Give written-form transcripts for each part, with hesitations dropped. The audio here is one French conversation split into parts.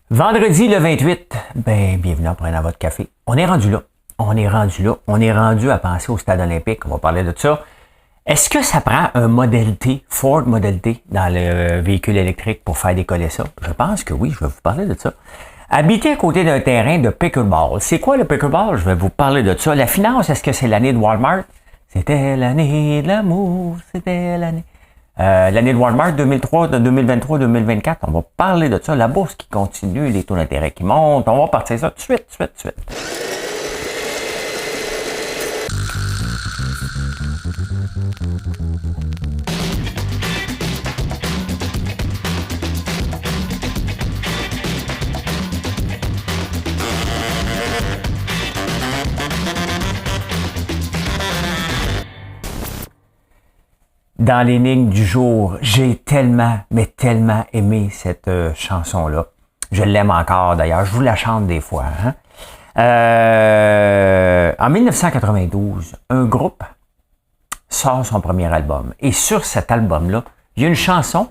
Vendredi le 28, bienvenue en prenant votre café. On est rendu là. On est rendu à penser au stade olympique. On va parler de ça. Est-ce que ça prend un Model T, Ford Model T, dans le véhicule électrique pour faire décoller ça? Je pense que oui, je vais vous parler de ça. Habiter à côté d'un terrain de pickleball. C'est quoi le pickleball? Je vais vous parler de ça. La finance, est-ce que c'est l'année de Walmart? C'était l'année de l'amour, c'était l'année... l'année de Walmart 2003, 2023, 2024, on va parler de ça. La bourse qui continue, les taux d'intérêt qui montent. On va partir ça tout de suite. Dans l'énigme du jour, j'ai tellement aimé cette chanson-là. Je l'aime encore d'ailleurs, je vous la chante des fois. Hein? En 1992, un groupe sort son premier album. Et sur cet album-là, il y a une chanson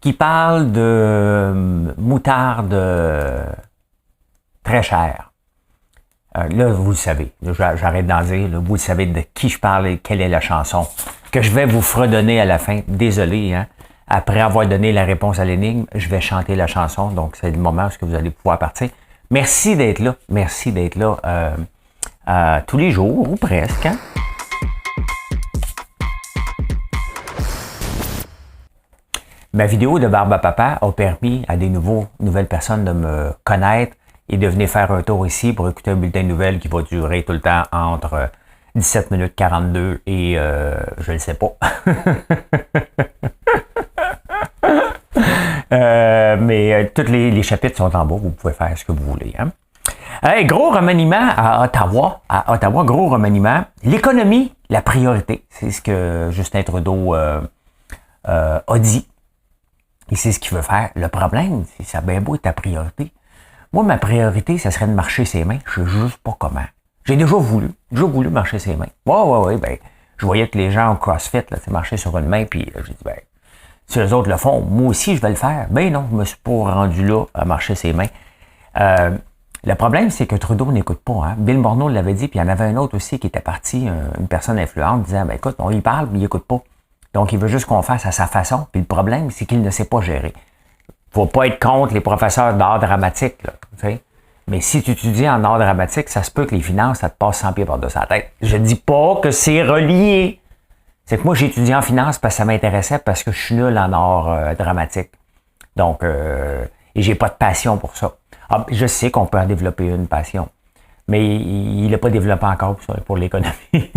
qui parle de moutarde très chère. Là, vous le savez, j'arrête d'en dire, là, vous le savez de qui je parle et quelle est la chanson que je vais vous fredonner à la fin. Désolé, hein. Après avoir donné la réponse à l'énigme, je vais chanter la chanson, donc c'est le moment où vous allez pouvoir partir. Merci d'être là tous les jours, ou presque. Hein? Ma vidéo de Barbe à Papa a permis à des nouvelles personnes de me connaître et de venir faire un tour ici pour écouter un bulletin de nouvelles qui va durer tout le temps entre 17 minutes 42 et je ne sais pas. Mais tous les chapitres sont en bas, vous pouvez faire ce que vous voulez. Hein? Hey, gros remaniement à Ottawa, gros remaniement. L'économie, la priorité, c'est ce que Justin Trudeau a dit. Et c'est ce qu'il veut faire. Le problème, c'est ça bien beau être ta priorité. Moi, ma priorité, ça serait de marcher ses mains. Je sais juste pas comment. J'ai déjà voulu marcher ses mains. Ouais, je voyais que les gens au CrossFit, là, marchaient sur une main, puis j'ai dit, si les autres le font, moi aussi, je vais le faire. Non, je me suis pas rendu là à marcher ses mains. Le problème, c'est que Trudeau n'écoute pas. Hein. Bill Morneau l'avait dit, puis il y en avait un autre aussi qui était parti, une personne influente, disant, écoute, on y parle, mais il écoute pas. Donc, il veut juste qu'on fasse à sa façon. Puis le problème, c'est qu'il ne sait pas gérer. Faut pas être contre les professeurs d'art dramatique, là, tu sais. Mais si tu étudies en art dramatique, ça se peut que les finances, ça te passe 100 pieds par-dessus la tête. Je dis pas que c'est relié. C'est que moi, j'ai étudié en finance parce que ça m'intéressait, parce que je suis nul en art dramatique. Donc, et j'ai pas de passion pour ça. Ah, je sais qu'on peut en développer une passion, mais il l'a pas développé encore pour l'économie.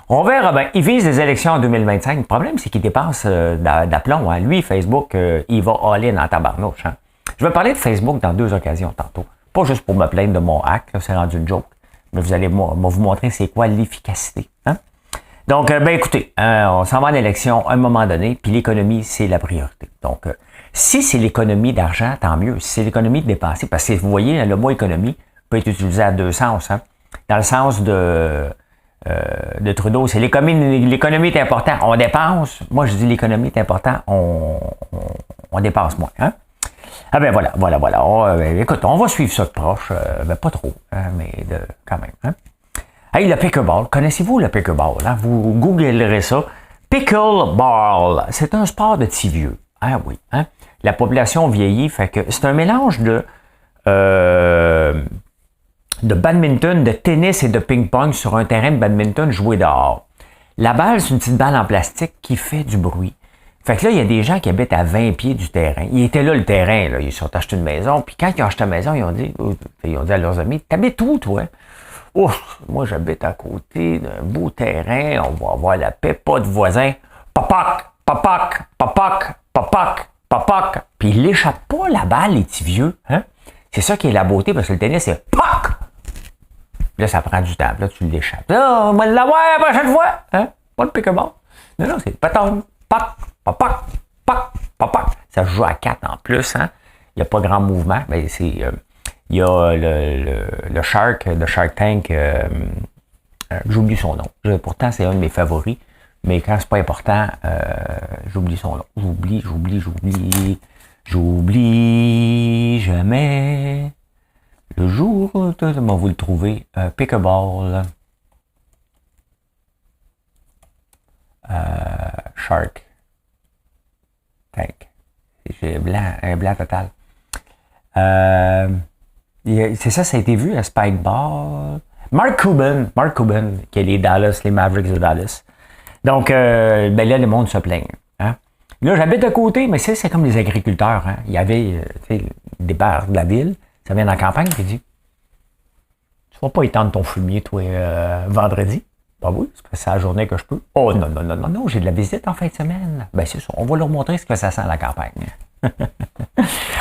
On verra bien. Il vise les élections en 2025. Le problème, c'est qu'il dépasse d'aplomb. Hein. Lui, Facebook, il va all-in en tabarnouche. Hein. Je vais parler de Facebook dans 2 occasions tantôt. Pas juste pour me plaindre de mon hack, là, c'est rendu une joke. Mais vous allez vous montrer c'est quoi l'efficacité. Hein? Donc, écoutez, on s'en va en élection à un moment donné, puis l'économie, c'est la priorité. Donc, si c'est l'économie d'argent, tant mieux. Si c'est l'économie de dépenser, parce que vous voyez, le mot économie peut être utilisé à 2 sens. Hein? Dans le sens de Trudeau, c'est l'économie est important, on dépense. Moi, je dis l'économie est important, on dépense moins. Hein? Ah voilà. Écoute, on va suivre ça de proche, pas trop, hein, mais quand même. Hein? Hey, le pickleball, connaissez-vous le pickleball? Hein? Vous googlerez ça. Pickleball, c'est un sport de petits vieux. Ah oui, hein? La population vieillit, fait que c'est un mélange de badminton, de tennis et de ping-pong sur un terrain de badminton joué dehors. La balle, c'est une petite balle en plastique qui fait du bruit. Fait que là, il y a des gens qui habitent à 20 pieds du terrain. Ils étaient là, le terrain, là. Ils se sont achetés une maison. Puis quand ils ont acheté la maison, ils ont dit à leurs amis, t'habites où, toi? Ouf, moi, j'habite à côté d'un beau terrain. On va avoir la paix, pas de voisins. Papac, papac, papac, papac, papac. Puis il l'échappe pas, la balle, les petits vieux. Hein? C'est ça qui est la beauté, parce que le tennis, c'est pac! Là, ça prend du temps. Là, tu l'échappes. Là, on va l'avoir la prochaine fois. Hein? Pas le pickleball. Non, c'est patron. Pac, papac, pac, papac. Ça se joue à 4 en plus. Hein? Il n'y a pas grand mouvement. Mais c'est... il y a le Shark, de Shark Tank. J'oublie son nom. Pourtant, c'est un de mes favoris. Mais quand c'est pas important, j'oublie son nom. J'oublie. jamais le jour, comment vous le trouvez, pickleball, shark, tank, j'ai un blanc total. C'est ça, ça a été vu à Spikeball. Mark Cuban, qui est les Mavericks de Dallas. Donc, ben là, le monde se plaigne. Hein? Là, j'habite à côté, mais c'est comme les agriculteurs. Hein? Il y avait des bars de la ville, ça vient dans la campagne, puis dit tu vas pas étendre ton fumier, toi, vendredi? Ben oui, c'est la journée que je peux. Oh non, j'ai de la visite en fin de semaine. Ben c'est ça, on va leur montrer ce que ça sent à la campagne.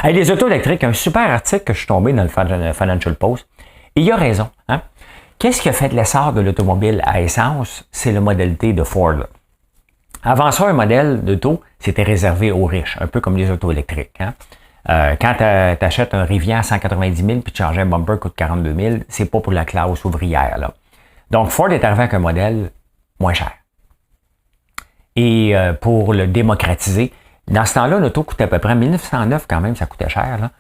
Hey, les autos électriques, un super article que je suis tombé dans le Financial Post. Et il a raison. Hein? Qu'est-ce qui a fait l'essor de l'automobile à essence? C'est le modèle T de Ford. Avant ça, un modèle d'auto, c'était réservé aux riches, un peu comme les autos électriques. Hein? Quand tu achètes un Rivian à 190 000 puis tu changes un bumper coûte 42 000, c'est pas pour la classe ouvrière. Là. Donc, Ford est arrivé avec un modèle moins cher. Et pour le démocratiser, dans ce temps-là, l'auto coûtait à peu près 1909 quand même, ça coûtait cher. Là.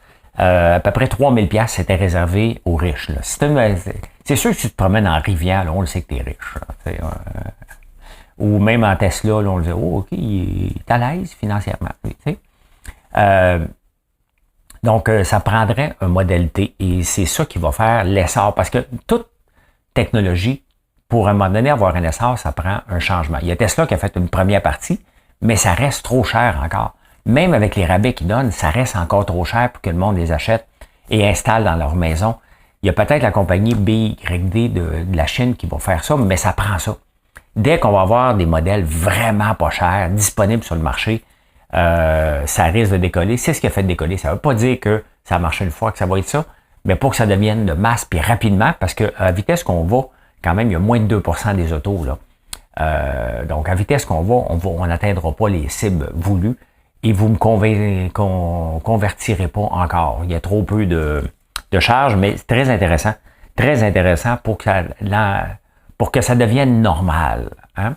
À peu près 3000 $, c'était réservé aux riches. Là. C'est sûr que si tu te promènes en Rivian, là, on le sait que tu es riche. Ou même en Tesla, là, on le dit, oh, OK, il est à l'aise financièrement. Donc, ça prendrait un modèle T et c'est ça qui va faire l'essor. Parce que toute technologie, pour à un moment donné avoir un essor, ça prend un changement. Il y a Tesla qui a fait une première partie, mais ça reste trop cher encore. Même avec les rabais qu'ils donnent, ça reste encore trop cher pour que le monde les achète et installe dans leur maison. Il y a peut-être la compagnie BYD de la Chine qui va faire ça, mais ça prend ça. Dès qu'on va avoir des modèles vraiment pas chers, disponibles sur le marché, ça risque de décoller. C'est ce qui a fait décoller. Ça ne veut pas dire que ça a marché une fois, que ça va être ça, mais pour que ça devienne de masse, puis rapidement, parce qu'à la vitesse qu'on va, quand même, il y a moins de 2% des autos. Là. Donc, à vitesse qu'on va, on n'atteindra pas les cibles voulues et vous me convertirez pas encore. Il y a trop peu de charge, mais c'est très intéressant. Très intéressant pour que ça devienne normal. Hein?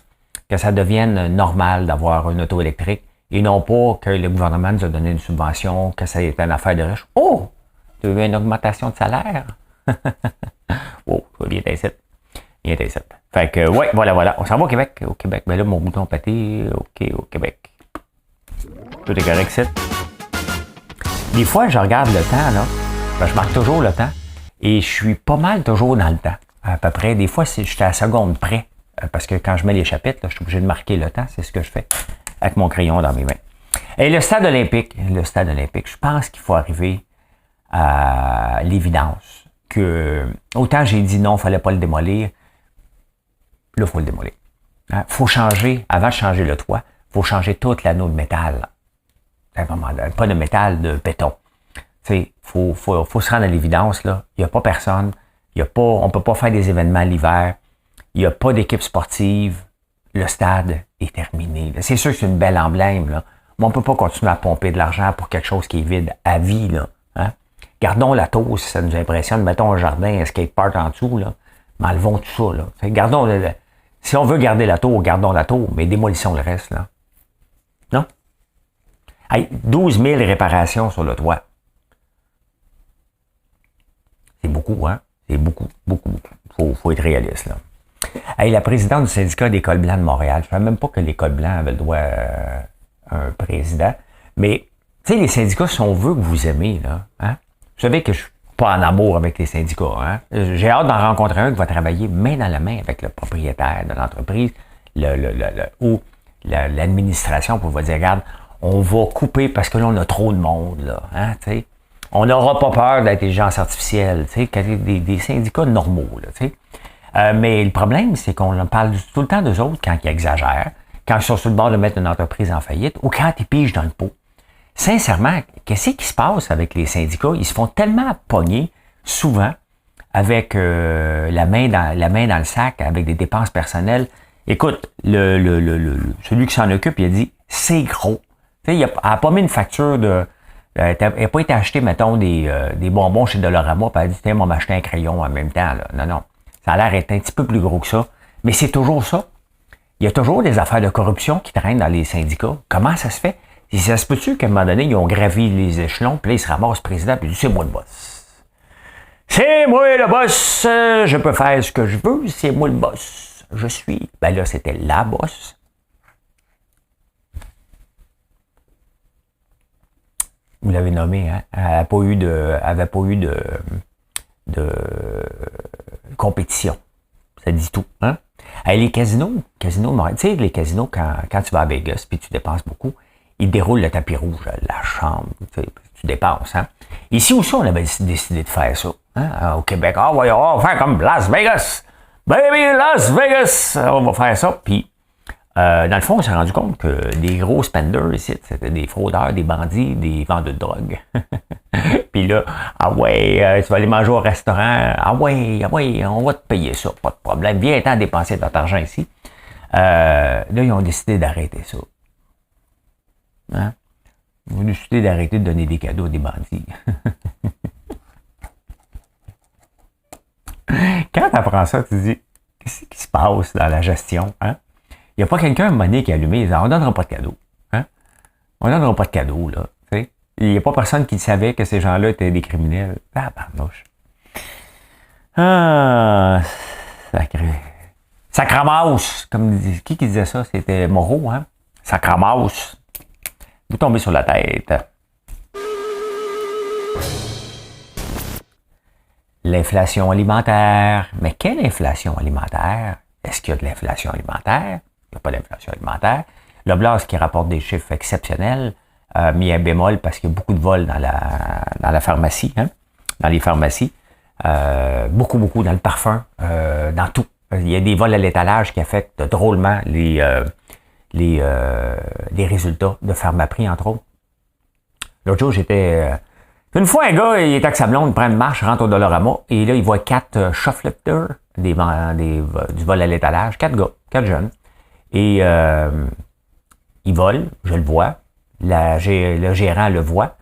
Que ça devienne normal d'avoir une auto électrique et non pas que le gouvernement nous a donné une subvention, que ça est une affaire de riche. Oh! Tu veux une augmentation de salaire? Oh, viens ici. Fait que, ouais, voilà. On s'en va au Québec. Au Québec. Ben là, mon bouton pété. OK, au Québec. Tout est correct, c'est. Des fois, je regarde le temps, là. Ben, je marque toujours le temps. Et je suis pas mal toujours dans le temps. À peu près. Des fois, j'étais à la seconde près. Parce que quand je mets les chapitres, là, je suis obligé de marquer le temps. C'est ce que je fais avec mon crayon dans mes mains. Et le stade olympique, je pense qu'il faut arriver à l'évidence que autant j'ai dit non, il ne fallait pas le démolir. Là, il faut le démolir. Il faut changer, avant de changer le toit, il faut changer toute l'anneau de métal. Pas de métal, de béton. Il faut se rendre à l'évidence. Il n'y a pas personne. On ne peut pas faire des événements l'hiver. Il n'y a pas d'équipe sportive. Le stade est terminé. Là. C'est sûr que c'est une belle emblème, là. Mais on ne peut pas continuer à pomper de l'argent pour quelque chose qui est vide à vie. Là. Hein? Gardons la tour si ça nous impressionne. Mettons un jardin, un skatepark en dessous. Là. Mais enlevons tout ça. Là. Si on veut garder la tour, gardons la tour, mais démolissons le reste. Là. Non? Hey, 12 000 réparations sur le toit. C'est beaucoup, hein? C'est beaucoup. Faut être réaliste, là. Hey, la présidente du syndicat des cols blancs de Montréal, je ne savais même pas que les cols blancs avaient le droit à un président, mais, tu sais, les syndicats, si on veut que vous aimez, là, hein? Vous savez que je suis pas en amour avec les syndicats, hein? J'ai hâte d'en rencontrer un qui va travailler main dans la main avec le propriétaire de l'entreprise, ou l'administration pour vous dire, regarde, on va couper parce que là, on a trop de monde, là, hein, tu sais. On n'aura pas peur de l'intelligence artificielle, tu sais, des syndicats normaux, là, tu sais. Mais le problème, c'est qu'on parle tout le temps d'eux autres quand ils exagèrent, quand ils sont sur le bord de mettre une entreprise en faillite ou quand ils pigent dans le pot. Sincèrement, qu'est-ce qui se passe avec les syndicats? Ils se font tellement pogner, souvent, avec la main dans le sac, avec des dépenses personnelles. Écoute, celui qui s'en occupe, il a dit, c'est gros. Tu sais, il n'a pas mis une facture de... elle n'a pas été acheté, mettons, des bonbons chez Dollarama, puis elle a dit, tiens, on m'a acheté un crayon en même temps. Là. Non. Ça a l'air d'être un petit peu plus gros que ça. Mais c'est toujours ça. Il y a toujours des affaires de corruption qui traînent dans les syndicats. Comment ça se fait? Et ça se peut-tu qu'à un moment donné, ils ont gravi les échelons, puis là, ils se ramassent président, puis ils disent, c'est moi le boss. C'est moi le boss, je peux faire ce que je veux, c'est moi le boss. Je suis. Ben là, c'était la boss. Vous l'avez nommé, hein? Elle n'avait pas eu de compétition. Ça dit tout, hein? Les casinos, tu sais, les casinos, quand tu vas à Vegas puis tu dépenses beaucoup, ils déroulent le tapis rouge, la chambre, tu dépenses, hein? Ici aussi, on avait décidé de faire ça, hein? Au Québec. Ah, ouais, on va faire comme Las Vegas! Baby, Las Vegas! On va faire ça, puis dans le fond, on s'est rendu compte que les gros spenders ici, c'était des fraudeurs, des bandits, des vendeurs de drogue. Puis là, ah ouais, tu vas aller manger au restaurant, ah ouais, on va te payer ça, pas de problème. Viens-t'en dépenser ton argent ici. Là, ils ont décidé d'arrêter ça. Hein? Ils ont décidé d'arrêter de donner des cadeaux à des bandits. Quand tu apprends ça, tu te dis, qu'est-ce qui se passe dans la gestion, hein? Il n'y a pas quelqu'un à un moment donné qui a allumé, il dit, on ne donnera pas de cadeau. Hein? On ne donnera pas de cadeau, là. T'sais? Il n'y a pas personne qui savait que ces gens-là étaient des criminels. Ah, pardouche. Ah, sacré. Sacramaus, comme qui disait ça? C'était Moreau, hein? Sacramaus. Vous tombez sur la tête. L'inflation alimentaire. Mais quelle inflation alimentaire? Est-ce qu'il y a de l'inflation alimentaire? Il n'y a pas d'inflation alimentaire. Le Blast qui rapporte des chiffres exceptionnels, mis un bémol parce qu'il y a beaucoup de vols dans la pharmacie, hein? Dans les pharmacies. Beaucoup dans le parfum, dans tout. Il y a des vols à l'étalage qui affectent drôlement les résultats de Pharmaprix, entre autres. L'autre jour, une fois, un gars, il est avec sa blonde, il prend une marche, rentre au Dollarama, et là, il voit 4 shoplifters, du vol à l'étalage, 4 gars, 4 jeunes. Et ils volent, je le vois. Le gérant le voit.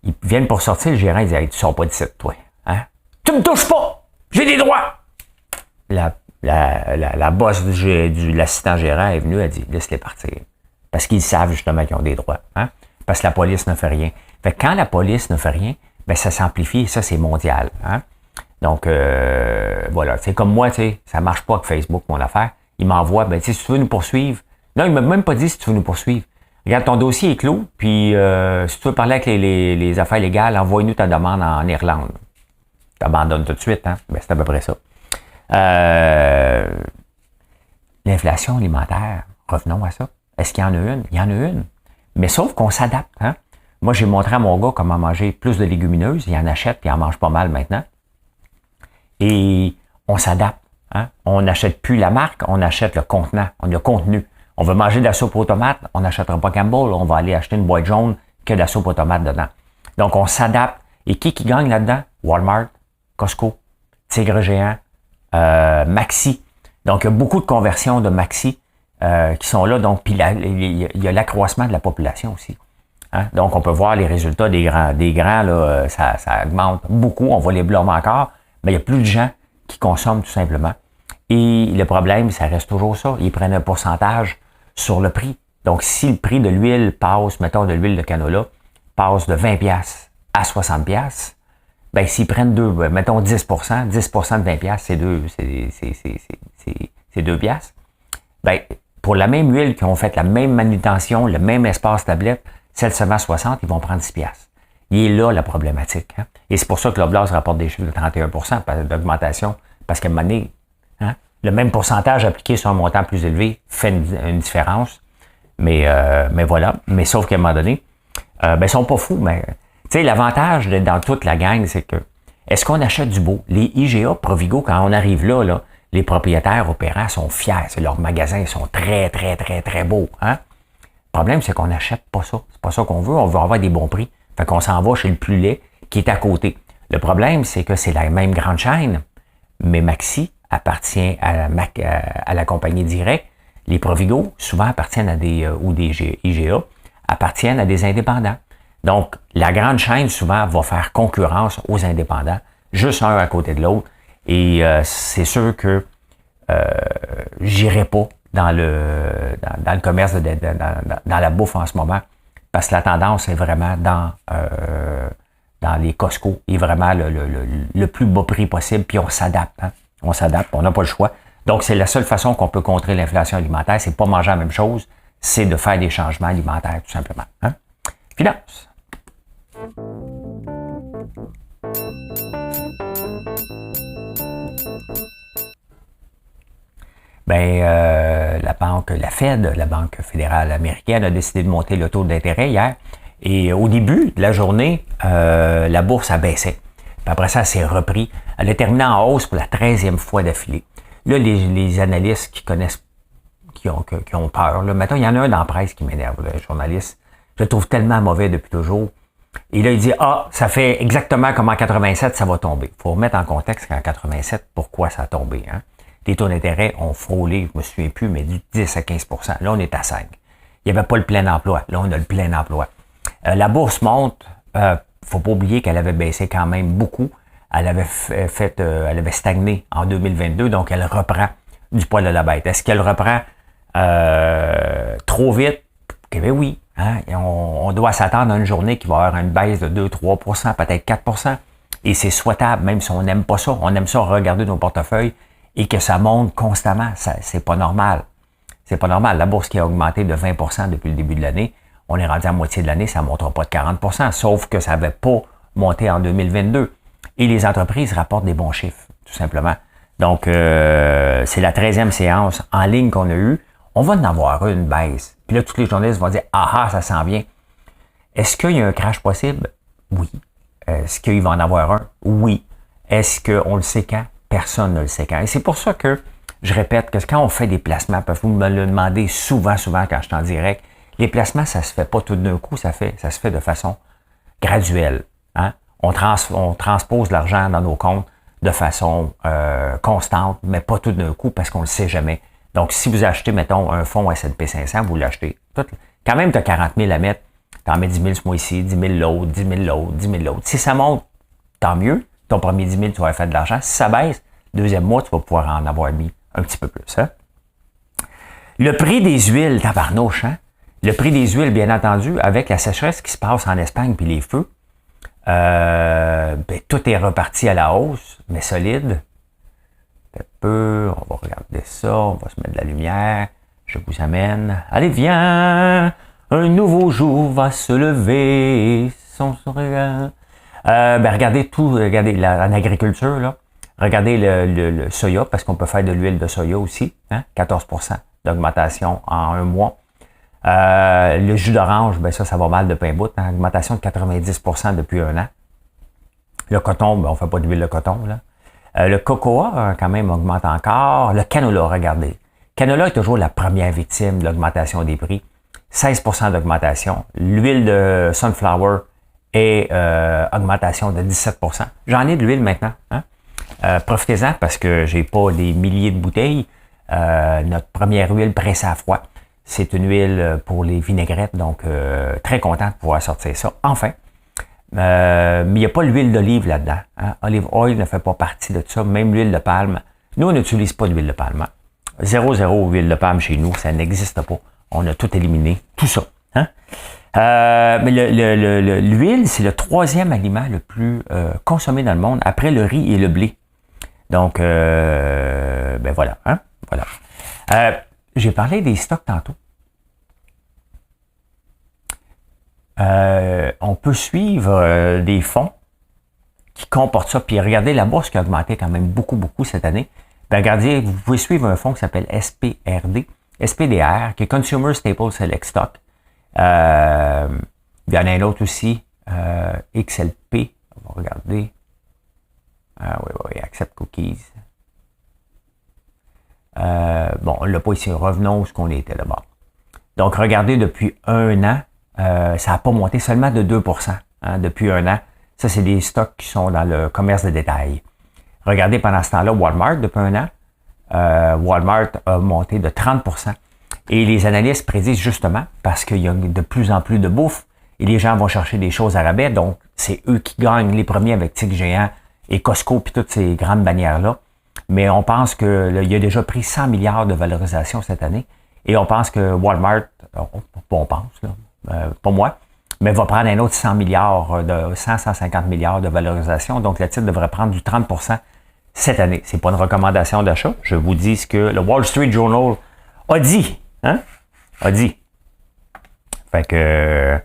Ils viennent pour sortir, le gérant, il dit, hey, tu sors pas d'ici, toi. Hein? Tu me touches pas! J'ai des droits! La boss de l'assistant gérant est venue, elle dit, laisse-les partir. Parce qu'ils savent justement qu'ils ont des droits. Hein? Parce que la police ne fait rien. Fait que quand la police ne fait rien, ben ça s'amplifie et ça, c'est mondial. Hein? Donc, voilà. C'est comme moi, tu sais, ça marche pas avec Facebook, mon affaire. Il m'envoie, ben, tu sais, si tu veux nous poursuivre. Non, il m'a même pas dit si tu veux nous poursuivre. Regarde, ton dossier est clos, puis si tu veux parler avec les affaires légales, envoie-nous ta demande en Irlande. T'abandonnes tout de suite, hein? Ben, c'est à peu près ça. L'inflation alimentaire, revenons à ça. Est-ce qu'il y en a une? Il y en a une. Mais sauf qu'on s'adapte, hein? Moi, j'ai montré à mon gars comment manger plus de légumineuses. Il en achète, puis il en mange pas mal maintenant. Et on s'adapte. Hein? On n'achète plus la marque, on achète le contenant, le contenu. On veut manger de la soupe aux tomates, on n'achètera pas Campbell, on va aller acheter une boîte jaune que de la soupe aux tomates dedans. Donc, on s'adapte. Et qui gagne là-dedans? Walmart, Costco, Tigre Géant, Maxi. Donc, il y a beaucoup de conversions de Maxi qui sont là. Donc, puis il y a l'accroissement de la population aussi. Hein? Donc, on peut voir les résultats des grands là, ça augmente beaucoup. On voit les blâmer encore, mais il y a plus de gens qui consomment tout simplement. Et le problème, ça reste toujours ça. Ils prennent un pourcentage sur le prix. Donc, si le prix de l'huile passe, mettons de l'huile de canola, passe de 20$ à 60$, ben s'ils prennent mettons 10%, 10% de 20$, c'est 2$. Ben, pour la même huile qui ont fait la même manutention, le même espace tablette, celle se vend 60, ils vont prendre 10$. Il est là la problématique. Hein? Et c'est pour ça que le Blast rapporte des chiffres de 31% d'augmentation, parce qu'à un moment donné, hein, le même pourcentage appliqué sur un montant plus élevé fait une différence. Mais voilà. Mais sauf qu'à un moment donné, ils sont pas fous, mais tu sais, l'avantage dans toute la gang, c'est que est-ce qu'on achète du beau? Les IGA, Provigo, quand on arrive là, les propriétaires opérants sont fiers. Leurs magasins sont très, très, très, très beaux. Hein? Le problème, c'est qu'on n'achète pas ça. C'est pas ça qu'on veut. On veut avoir des bons prix. Fait qu'on s'en va chez le plus laid qui est à côté. Le problème, c'est que c'est la même grande chaîne, mais Maxi appartient à la compagnie directe. Les Provigo, souvent appartiennent à des IGA, appartiennent à des indépendants. Donc, la grande chaîne, souvent, va faire concurrence aux indépendants, juste un à côté de l'autre. Et c'est sûr que j'irai pas dans le commerce, dans la bouffe en ce moment, parce que la tendance est vraiment dans les Costco, est vraiment le plus bas prix possible, puis on s'adapte. Hein? On s'adapte, on n'a pas le choix. Donc, c'est la seule façon qu'on peut contrer l'inflation alimentaire, c'est pas manger la même chose, c'est de faire des changements alimentaires, tout simplement. Hein? Finance. La Fed, la Banque fédérale américaine, a décidé de monter le taux d'intérêt hier. Et au début de la journée, la bourse a baissé. Puis après ça, elle s'est repris. Elle a terminé en hausse pour la 13e fois d'affilée. Là, les analystes qui connaissent, qui ont peur, là, mettons, il y en a un dans la presse qui m'énerve, le journaliste. Je le trouve tellement mauvais depuis toujours. Et là, il dit, ça fait exactement comme en 87, ça va tomber. Il faut remettre en contexte qu'en 87, pourquoi ça a tombé. Hein? Les taux d'intérêt ont frôlé, je me souviens plus, mais du 10 à 15 %. Là, on est à 5. Il n'y avait pas le plein emploi. Là, on a le plein emploi. La bourse monte. Faut pas oublier qu'elle avait baissé quand même beaucoup. Elle avait elle avait stagné en 2022, donc elle reprend du poil de la bête. Est-ce qu'elle reprend trop vite? Eh bien oui. Hein? On doit s'attendre à une journée qui va avoir une baisse de 2-3 %, peut-être 4 %. Et c'est souhaitable, même si on n'aime pas ça. On aime ça regarder nos portefeuilles et que ça monte constamment. C'est pas normal. C'est pas normal. La bourse qui a augmenté de 20 % depuis le début de l'année, on est rendu à moitié de l'année, ça ne montera pas de 40 %, sauf que ça n'avait pas monté en 2022. Et les entreprises rapportent des bons chiffres, tout simplement. Donc, c'est la 13e séance en ligne qu'on a eue. On va en avoir une baisse. Puis là, tous les journalistes vont dire « Ah, ça s'en vient ». Est-ce qu'il y a un crash possible? Oui. Est-ce qu'il va en avoir un? Oui. Est-ce qu'on le sait quand? Personne ne le sait quand. Et c'est pour ça que je répète que quand on fait des placements, vous me le demandez souvent quand je suis en direct, les placements, ça se fait pas tout d'un coup, ça se fait de façon graduelle. Hein? On transpose l'argent dans nos comptes de façon constante, mais pas tout d'un coup parce qu'on ne le sait jamais. Donc, si vous achetez, mettons, un fonds S&P 500, vous l'achetez. Quand même, tu as 40 000 à mettre, tu en mets 10 000 ce mois-ci, 10 000 l'autre, 10 000 l'autre, 10 000 l'autre. Si ça monte, tant mieux. Ton premier 10 000, tu vas faire de l'argent. Si ça baisse, deuxième mois, tu vas pouvoir en avoir mis un petit peu plus. Hein? Le prix des huiles, tabarnouche, hein? Le prix des huiles, bien entendu, avec la sécheresse qui se passe en Espagne puis les feux, tout est reparti à la hausse, mais solide. Un peu, on va regarder ça, on va se mettre de la lumière, je vous amène. Allez, viens, un nouveau jour va se lever, regardez en agriculture, là. Regardez le soya, parce qu'on peut faire de l'huile de soya aussi, hein, 14 % d'augmentation en un mois. Le jus d'orange, ça va mal de pain bout, hein, augmentation de 90 % depuis un an. Le coton, on ne fait pas d'huile de coton, là. Le cocoa, quand même, augmente encore. Le canola, regardez. Le canola est toujours la première victime de l'augmentation des prix. 16 % d'augmentation. L'huile de sunflower est augmentation de 17 %. J'en ai de l'huile maintenant. Hein? Profitez-en parce que j'ai pas des milliers de bouteilles. Notre première huile pressée à froid. C'est une huile pour les vinaigrettes, donc très content de pouvoir sortir ça. Enfin, mais il n'y a pas l'huile d'olive là-dedans. Hein? Olive oil ne fait pas partie de ça, même l'huile de palme. Nous, on n'utilise pas d'huile de palme. Hein? 0 huile de palme chez nous, ça n'existe pas. On a tout éliminé, tout ça. Hein? Mais l'huile, c'est le 3e aliment le plus consommé dans le monde, après le riz et le blé. Donc, voilà. Hein? Voilà. J'ai parlé des stocks tantôt. On peut suivre des fonds qui comportent ça. Puis regardez la bourse qui a augmenté quand même beaucoup cette année. Regardez, vous pouvez suivre un fonds qui s'appelle SPDR, qui est Consumer Staple Select Stock. Il y en a un autre aussi, XLP. On va regarder. Oui, Accept Cookies. On ne l'a pas ici. Revenons où on était d'abord. Donc, regardez, depuis un an, ça n'a pas monté seulement de 2 % depuis un an. Ça, c'est des stocks qui sont dans le commerce de détail. Regardez pendant ce temps-là, Walmart, depuis un an, Walmart a monté de 30 %. Et les analystes prédisent justement, parce qu'il y a de plus en plus de bouffe, et les gens vont chercher des choses à rabais, donc c'est eux qui gagnent les premiers avec Tic Géant et Costco, puis toutes ces grandes bannières-là. Mais on pense qu'il a déjà pris 100 milliards de valorisation cette année. Et on pense que Walmart, on pense, là, pas moi, mais va prendre un autre 100 milliards, 150 milliards de valorisation. Donc, le titre devrait prendre du 30% cette année. C'est pas une recommandation d'achat. Je vous dis ce que le Wall Street Journal a dit. Hein? A dit. Fait que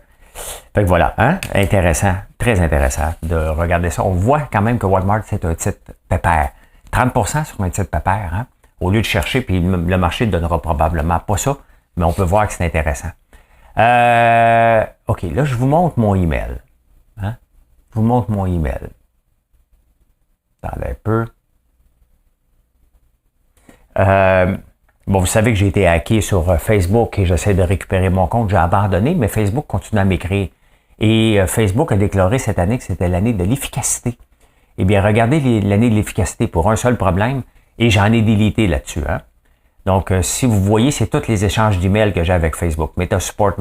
voilà, hein? Intéressant, très intéressant de regarder ça. On voit quand même que Walmart, c'est un titre pépère. 30% sur un titre pépère, hein? Au lieu de chercher, puis le marché ne donnera probablement pas ça, mais on peut voir que c'est intéressant. OK, là, je vous montre mon email. Hein? Je vous montre mon email. Attendez un peu. Bon, vous savez que j'ai été hacké sur Facebook et j'essaie de récupérer mon compte. J'ai abandonné, mais Facebook continue à m'écrire. Et Facebook a déclaré cette année que c'était l'année de l'efficacité. Eh bien, regardez l'année de l'efficacité pour un seul problème et j'en ai délité là-dessus. Hein? Donc, si vous voyez, c'est tous les échanges d'emails que j'ai avec Facebook. MetaSupport,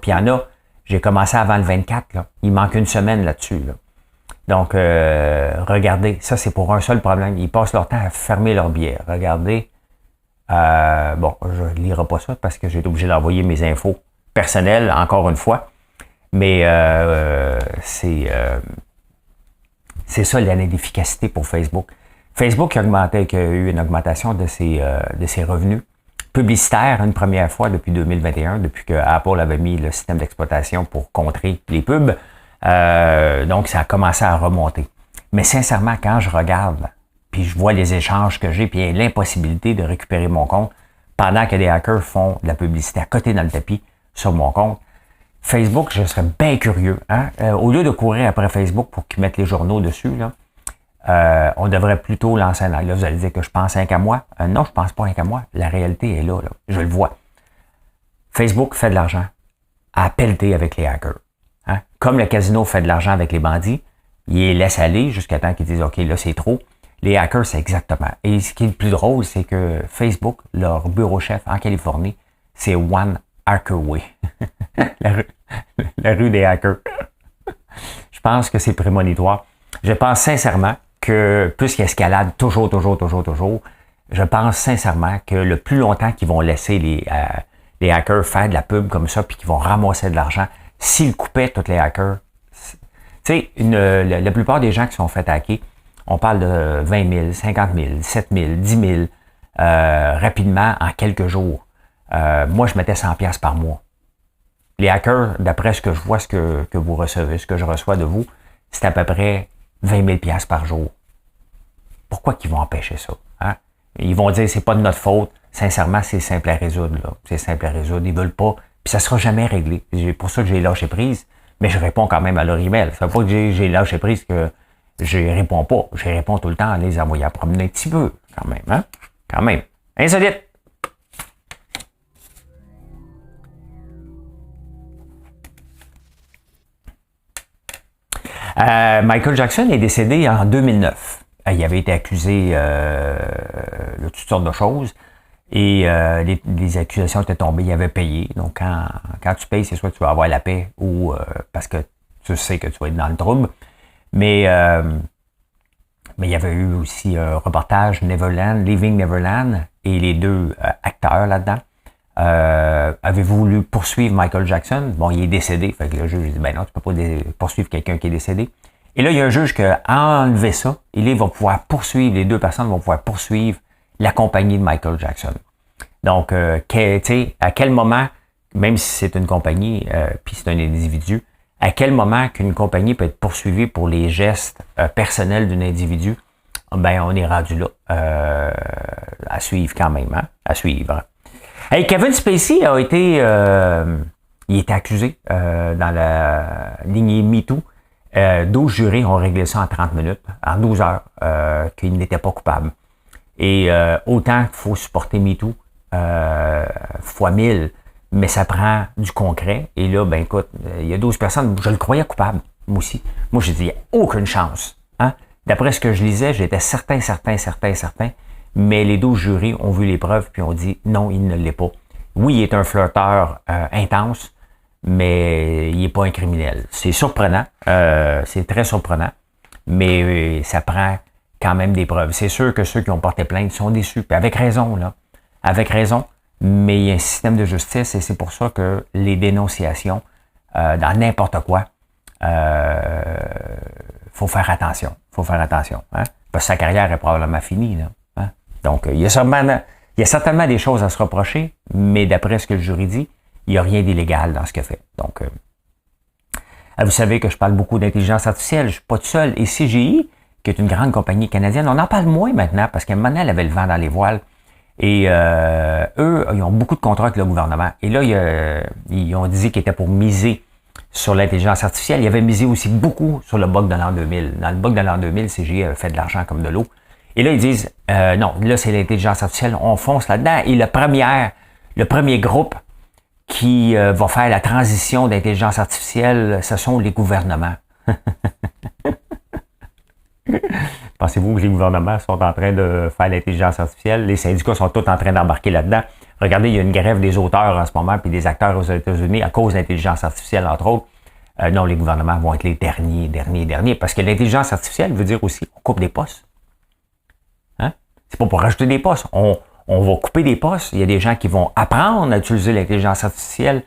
puis il y en a, j'ai commencé avant le 24. Là. Il manque une semaine là-dessus. Là. Donc, regardez, ça c'est pour un seul problème. Ils passent leur temps à fermer leur billet. Regardez. Bon, je ne lirai pas ça parce que j'ai été obligé d'envoyer mes infos personnelles, encore une fois. Mais c'est ça l'année d'efficacité pour Facebook. Facebook qui a eu une augmentation de ses revenus publicitaires une première fois depuis 2021, depuis que Apple avait mis le système d'exploitation pour contrer les pubs. Donc, ça a commencé à remonter. Mais sincèrement, quand je regarde, puis je vois les échanges que j'ai, puis l'impossibilité de récupérer mon compte pendant que les hackers font de la publicité à côté dans le tapis sur mon compte, Facebook, je serais bien curieux. Hein? Au lieu de courir après Facebook pour qu'ils mettent les journaux dessus, là, on devrait plutôt lancer un... Là, vous allez dire que je pense rien qu'à moi. Non, je pense pas rien qu'à moi. La réalité est là. Je le vois. Facebook fait de l'argent à pelleter avec les hackers. Hein? Comme le casino fait de l'argent avec les bandits, ils les laissent aller jusqu'à temps qu'ils disent « OK, là, c'est trop ». Les hackers, c'est exactement. Et ce qui est le plus drôle, c'est que Facebook, leur bureau chef en Californie, c'est One Hackerway. la rue des hackers. Je pense que c'est prémonitoire. Je pense sincèrement que, puisqu'ils escaladent toujours, je pense sincèrement que le plus longtemps qu'ils vont laisser les hackers faire de la pub comme ça, puis qu'ils vont ramasser de l'argent, s'ils coupaient tous les hackers, tu sais, la plupart des gens qui sont fait hacker, on parle de 20 000, 50 000, 7 000, 10 000, rapidement, en quelques jours. Moi, je mettais 100 $ par mois. Les hackers, d'après ce que je vois, ce que vous recevez, ce que je reçois de vous, c'est à peu près 20 000 $ par jour. Pourquoi qu'ils vont empêcher ça? Hein? Ils vont dire, c'est pas de notre faute. Sincèrement, c'est simple à résoudre. Là. C'est simple à résoudre. Ils veulent pas. Puis ça sera jamais réglé. C'est pour ça que j'ai lâché prise. Mais je réponds quand même à leur email. Ça veut pas que j'ai lâché prise que je réponds pas. Je réponds tout le temps en les envoyant promener un petit peu. Quand même, hein? Quand même. Insolite! Michael Jackson est décédé en 2009. Il avait été accusé de toutes sortes de choses et les accusations étaient tombées. Il avait payé. Donc, quand tu payes, c'est soit que tu vas avoir la paix ou parce que tu sais que tu vas être dans le trouble. Mais il y avait eu aussi un reportage Neverland, Leaving Neverland, et les deux acteurs là-dedans avaient voulu poursuivre Michael Jackson. Bon, il est décédé. Fait que le juge dit, ben non, tu peux pas poursuivre quelqu'un qui est décédé. Et là, il y a un juge qui a enlevé ça. Et là, il va pouvoir poursuivre, les deux personnes vont pouvoir poursuivre la compagnie de Michael Jackson. Donc, tu sais, à quel moment, même si c'est une compagnie, puis c'est un individu, à quel moment qu'une compagnie peut être poursuivie pour les gestes personnels d'un individu, ben on est rendu là. À suivre quand même, hein? À suivre. Hey, Kevin Spacey a été il était accusé dans la lignée MeToo. 12 jurés ont réglé ça en 30 minutes, en 12 heures, qu'il n'était pas coupable. Et autant qu'il faut supporter MeToo, fois 1000, mais ça prend du concret. Et là, ben écoute, il y a 12 personnes, je le croyais coupable, moi aussi. Moi, j'ai dit, il n'y a aucune chance. Hein? D'après ce que je lisais, j'étais certain. Mais les 12 jurés ont vu les preuves puis ont dit, non, il ne l'est pas. Oui, il est un flirteur intense, mais il n'est pas un criminel. C'est surprenant, c'est très surprenant, mais ça prend quand même des preuves. C'est sûr que ceux qui ont porté plainte sont déçus, puis avec raison, là. Avec raison. Mais il y a un système de justice et c'est pour ça que les dénonciations dans n'importe quoi, faut faire attention. Faut faire attention. Hein? Parce que sa carrière est probablement finie. Là, hein? Donc, il y a certainement des choses à se reprocher, mais d'après ce que le jury dit, il n'y a rien d'illégal dans ce qu'il fait. Donc, vous savez que je parle beaucoup d'intelligence artificielle, je ne suis pas tout seul. Et CGI, qui est une grande compagnie canadienne, on en parle moins maintenant parce qu'à un moment donné, elle avait le vent dans les voiles. Et eux, ils ont beaucoup de contrats avec le gouvernement. Et là, ils ont dit qu'ils étaient pour miser sur l'intelligence artificielle. Ils avaient misé aussi beaucoup sur le bug de l'an 2000. Dans le bug de l'an 2000, CGI avait fait de l'argent comme de l'eau. Et là, ils disent, non, là, c'est l'intelligence artificielle, on fonce là-dedans. Et le premier groupe qui va faire la transition d'intelligence artificielle, ce sont les gouvernements. Pensez-vous que les gouvernements sont en train de faire l'intelligence artificielle? Les syndicats sont tous en train d'embarquer là-dedans. Regardez, il y a une grève des auteurs en ce moment, puis des acteurs aux États-Unis à cause de l'intelligence artificielle, entre autres. Non, les gouvernements vont être les derniers, parce que l'intelligence artificielle veut dire aussi on coupe des postes. Hein? C'est pas pour rajouter des postes. On va couper des postes. Il y a des gens qui vont apprendre à utiliser l'intelligence artificielle,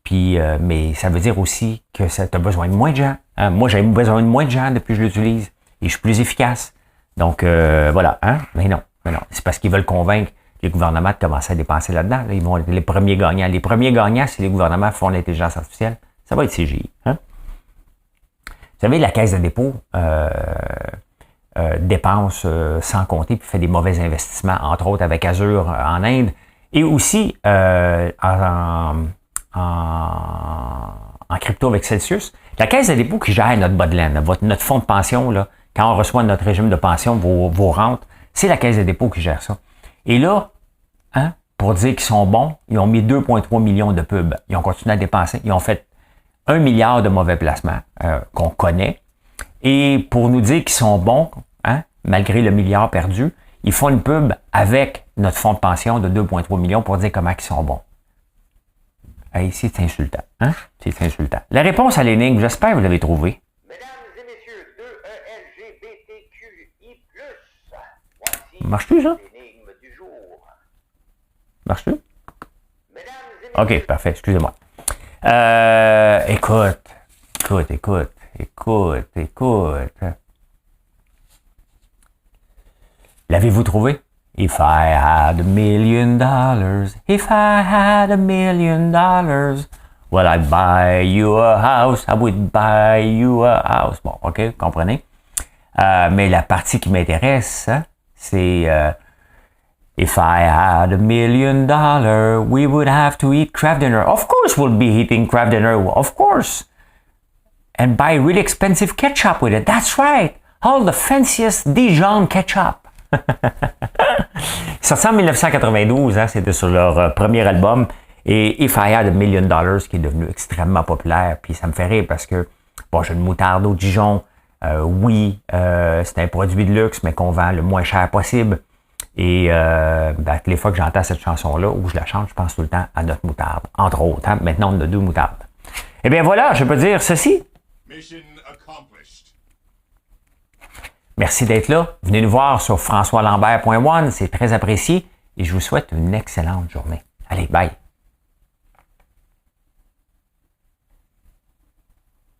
puis, mais ça veut dire aussi que tu as besoin de moins de gens. Hein? Moi, j'ai besoin de moins de gens depuis que je l'utilise et je suis plus efficace. Donc, voilà. Hein? Mais non. C'est parce qu'ils veulent convaincre les gouvernements de commencer à dépenser là-dedans. Là, ils vont être les premiers gagnants. Les premiers gagnants, si les gouvernements font l'intelligence artificielle, ça va être CGI. Hein? Vous savez, la Caisse de dépôt dépense sans compter puis fait des mauvais investissements, entre autres avec Azure en Inde et aussi en crypto avec Celsius. La Caisse de dépôt qui gère notre bas de laine, notre fonds de pension, là, quand on reçoit notre régime de pension, vos rentes, c'est la Caisse de dépôt qui gère ça. Et là, hein, pour dire qu'ils sont bons, ils ont mis 2,3 millions de pubs. Ils ont continué à dépenser. Ils ont fait 1 milliard de mauvais placements qu'on connaît. Et pour nous dire qu'ils sont bons, hein, malgré le milliard perdu, ils font une pub avec notre fonds de pension de 2,3 millions pour dire comment ils sont bons. Hey, c'est insultant. Hein? C'est insultant. La réponse à l'énigme, j'espère que vous l'avez trouvée. Mesdames et messieurs, 2LGBTQI+, voici Marche-tu, ça? l'énigme du jour. Marche-tu? Mesdames et messieurs, OK, parfait, excusez-moi. Écoute. L'avez-vous trouvé? If I had $1 million, well, I'd buy you a house, I would buy you a house. Bon, OK, comprenez? Mais la partie qui m'intéresse, hein, c'est If I had $1 million, we would have to eat Kraft Dinner. Of course we'll be eating Kraft Dinner, of course. And buy really expensive ketchup with it. That's right. All the fanciest Dijon ketchup. Sorti en 1992, hein, c'était sur leur premier album. Et If I Had $1 Million, qui est devenu extrêmement populaire. Puis ça me fait rire parce que, bon, j'ai une moutarde au Dijon. Oui, c'est un produit de luxe, mais qu'on vend le moins cher possible. Et toutes les fois que j'entends cette chanson-là, ou je la chante, je pense tout le temps à notre moutarde. Entre autres, hein? Maintenant, on a 2 moutardes. Eh bien voilà, je peux dire ceci. Mission accomplished. Merci d'être là. Venez nous voir sur françoislambert.one, c'est très apprécié. Et je vous souhaite une excellente journée. Allez, bye.